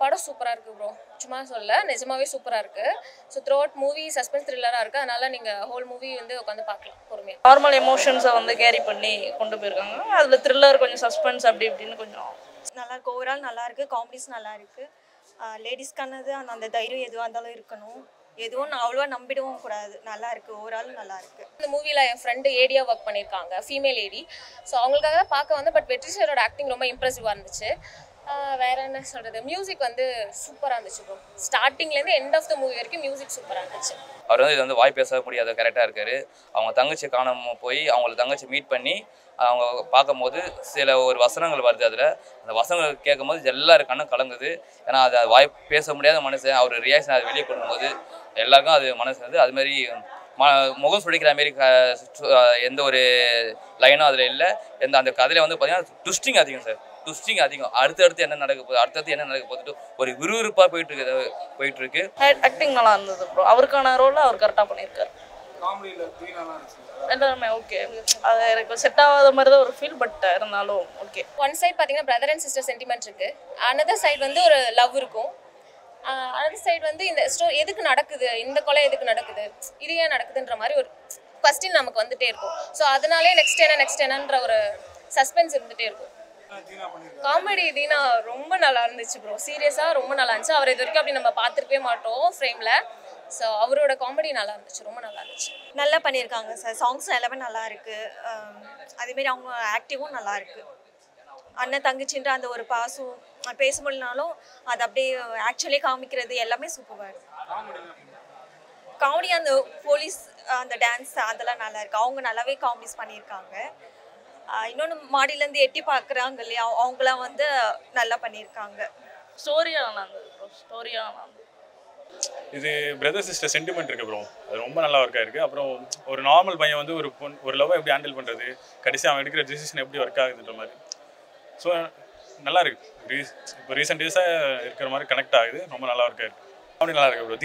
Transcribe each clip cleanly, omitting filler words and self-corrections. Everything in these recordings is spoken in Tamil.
படம் சூப்பரா இருக்கு ப்ரோ. சும்மா சொல்ல நிஜமாவே சூப்பரா இருக்கு. So throughout movie suspense த்ரில்லரா இருக்கு. அதனால நீங்க ஹோல் மூவி வந்து உட்காந்து பார்க்கலாம் பொறுமையா. நார்மல் எமோஷன்ஸை வந்து கேரி பண்ணி கொண்டு போயிருக்காங்க. அதில் த்ரில்லர் கொஞ்சம் சஸ்பென்ஸ் அப்படி இப்படின்னு கொஞ்சம் நல்லா இருக்கு. ஓவரால் நல்லா இருக்கு. காமெடிஸ் நல்லா இருக்கு. லேடிஸ்க்கானது அந்த தைரியம் எதுவாக இருந்தாலும் இருக்கணும். எதுவும் அவ்வளோவா நம்பிடவும் கூடாது. நல்லா இருக்கு. ஓவரால் நல்லா இருக்கு. இந்த மூவில என் ஃப்ரெண்டு ஏடியா ஒர்க் பண்ணியிருக்காங்க, ஃபீமேல் ஏடி. ஸோ அவங்களுக்காக தான் பார்க்க வந்து பட் வெற்றி சாரோட ஆக்டிங் ரொம்ப இம்ப்ரெசிவாக இருந்துச்சு. வேற என்ன சொல்றது, மியூசிக் வந்து சூப்பராக இருந்துச்சு ப்ரோ. ஸ்டார்டிங்லேருந்து எண்ட் ஆஃப் த மூவி வரைக்கும் மியூசிக் சூப்பராக இருந்துச்சு. அவர் வந்து இது வந்து வாய் பேச முடியாத கரெக்டாக இருக்கார். அவங்க தங்கச்சி காணாமல் போய் அவங்கள தங்கச்சி மீட் பண்ணி அவங்க பார்க்கும்போது சில ஒரு வசனங்கள் வருது. அதில் அந்த வசனங்கள் கேட்கும்போது எல்லாரும் கண்ணும் கலங்குது. ஏன்னா அது வாய் பேச முடியாத மனுஷன், அவர் ரியாக்ஷன் அதை வெளியே கொடுக்கும்போது எல்லாருக்கும் அது மனசு வந்து அதுமாரி முகம் சுழிக்கிற மாரி எந்த ஒரு லைனும் அதில் இல்லை. அந்த கதையில் வந்து பார்த்தீங்கன்னா ட்விஸ்டிங் அதிகம் சார், ட்விஸ்டிங் அதிகம். அடுத்தடுத்து என்ன நடக்க போகுது, அடுத்தடுத்து என்ன நடக்க போகுது, ஒரு விறுவிறுப்பாக போயிட்டு இருக்கு. ஆக்டிங் நல்லா இருந்தது ப்ரோ. அவருக்கான ரோலை அவர் கரெக்டாக பண்ணியிருக்காரு. எல்லாருமே ஓகே. அது எனக்கு செட் ஆகாத மாதிரி தான் ஒரு ஃபீல், பட் இருந்தாலும் ஓகே. ஒன் சைட் பார்த்தீங்கன்னா பிரதர் அண்ட் சிஸ்டர் சென்டிமெண்ட் இருக்கு. அனதர் சைடு வந்து ஒரு லவ் இருக்கும். அனதர் சைடு வந்து இந்த ஸ்டோரி எதுக்கு நடக்குது, இந்த கொலை எதுக்கு நடக்குது, இது ஏன் நடக்குதுன்ற மாதிரி ஒரு கொஸ்டின் நமக்கு வந்துட்டே இருக்கும். ஸோ அதனாலே நெக்ஸ்ட் என்னன்ற ஒரு சஸ்பென்ஸ் இருந்துகிட்டே இருக்கும். காமெடி தீனா ரொம்ப நல்லா இருந்துச்சு ப்ரோ. சீரியஸாக ரொம்ப நல்லா இருந்துச்சு. அவர் இது வரைக்கும் அப்படி நம்ம பார்த்துருக்கவே மாட்டோம் ஃப்ரேமில். ஸோ அவரோட காமெடி நல்லா இருந்துச்சு, ரொம்ப நல்லா இருந்துச்சு. நல்லா பண்ணியிருக்காங்க சார். சாங்ஸ் எல்லாமே நல்லா இருக்கு. அதேமாரி அவங்க ஆக்டிவும் நல்லா இருக்கு. அண்ணன் தங்கச்சின்ற அந்த ஒரு பாசம் பேச முடியலனாலும் அது அப்படியே ஆக்சுவலி காமிக்கிறது எல்லாமே சூப்பராக இருக்கு. காமெடி அந்த போலீஸ் அந்த டான்ஸ் அதெல்லாம் நல்லா இருக்கு. அவங்க நல்லாவே காமெடிஸ் பண்ணியிருக்காங்க. இன்னொன்று மாடியிலேருந்து எட்டி பார்க்குறாங்க இல்லையா, அவங்களாம் வந்து நல்லா பண்ணியிருக்காங்க. ஸ்டோரியாக நல்லா இருந்தது ப்ரோ. ஸ்டோரியாக நல்லா இருந்தது. இது பிரதர் சிஸ்டர் சென்டிமெண்ட் இருக்குது ப்ரோ. அது ரொம்ப நல்லா ஒர்க்காக இருக்குது. அப்புறம் ஒரு நார்மல் பையன் வந்து ஒரு லவ்வை எப்படி ஹேண்டில் பண்ணுறது, கடைசி அவன் எடுக்கிற டிசிஷன் எப்படி ஒர்க் ஆகுதுன்ற மாதிரி. ஸோ நல்லா இருக்குது. இப்போ ரீசெண்ட் டேஸாக இருக்கிற மாதிரி கனெக்ட் ஆகுது. ரொம்ப நல்லா ஒர்க்காக இருக்குது. காமெடி நல்லா இருக்குது ப்ரோ.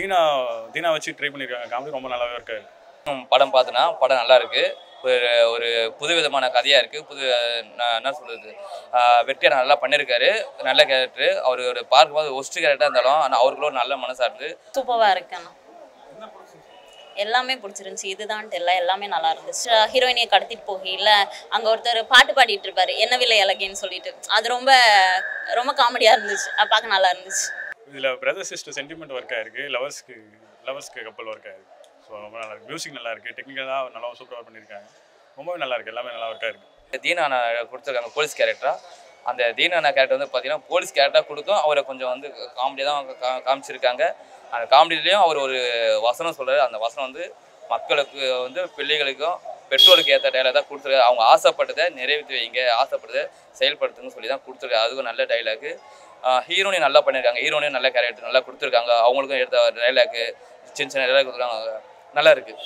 தீனா வச்சு ட்ரை பண்ணியிருக்காங்க. காமெடி ரொம்ப நல்லாவே ஒர்க்காக இருக்குது. படம் பார்த்தோன்னா படம் நல்லா இருக்குது. ஒரு புதுவிதமான கதையாக இருக்குது. என்ன சொல்கிறது, வெற்றியை நல்லா பண்ணியிருக்காரு. நல்ல கேரக்டரு. அவர் ஒரு பார்க்கும்போது ஒஸ்ட்டு கேரக்டராக இருந்தாலும் ஆனால் அவருக்குள்ள ஒரு நல்ல மனசாக இருந்து சூப்பராக இருக்குண்ணா. எல்லாமே பிடிச்சிருந்துச்சி. இதுதான் தெரியல, எல்லாமே நல்லா இருந்துச்சு. ஹீரோயினியை கடத்திட்டு போகையில் அங்கே ஒருத்தர் பாட்டு பாடிட்டு இருப்பார், என்ன விலை அழகேன்னு சொல்லிட்டு. அது ரொம்ப ரொம்ப காமெடியாக இருந்துச்சு. பார்க்க நல்லா இருந்துச்சு. இதில் பிரதர் சிஸ்டர் சென்டிமெண்ட் ஒர்க்காக இருக்குது. லவர்ஸ்க்கு கப்பல் ஒர்க்காக இருக்குது. ஸோ ரொம்ப நல்லா இருக்குது. மியூசிக் நல்லா இருக்குது. டெக்னிக்கலாக நல்லா சூப்பராக பண்ணியிருக்காங்க. ரொம்பவே நல்லா இருக்குது. எல்லாமே நல்லா ஒர்க்காக இருக்குது. தீனானா கொடுத்துருக்காங்க போலீஸ் கேரக்டராக. அந்த தீனானா கேரக்டர் வந்து பார்த்தீங்கன்னா போலீஸ் கேரக்டராக கொடுத்தும் அவரை கொஞ்சம் வந்து காமெடியாக தான் காமிச்சிருக்காங்க. அந்த காமெடியிலையும் அவர் ஒரு வசனம் சொல்கிறார். அந்த வசனம் வந்து மக்களுக்கு வந்து பிள்ளைகளுக்கும் பெற்றோருக்கு ஏற்ற டைலாக் தான் கொடுத்துருக்காரு. அவங்க ஆசைப்பட்டதை நிறைவேற்றி வைங்க, ஆசைப்பட்டதை செயல்படுத்துங்கன்னு சொல்லி தான் கொடுத்துருக்காரு. அதுக்கும் நல்ல டைலாக்கு. ஹீரோனையும் நல்லா பண்ணியிருக்காங்க. ஹீரோனையும் நல்ல கேரக்டர் நல்லா கொடுத்துருக்காங்க. அவங்களுக்கும் எடுத்த டைலாக்கு சின்ன டைலாக் கொடுத்துருக்காங்க. நல்லா இருக்குது.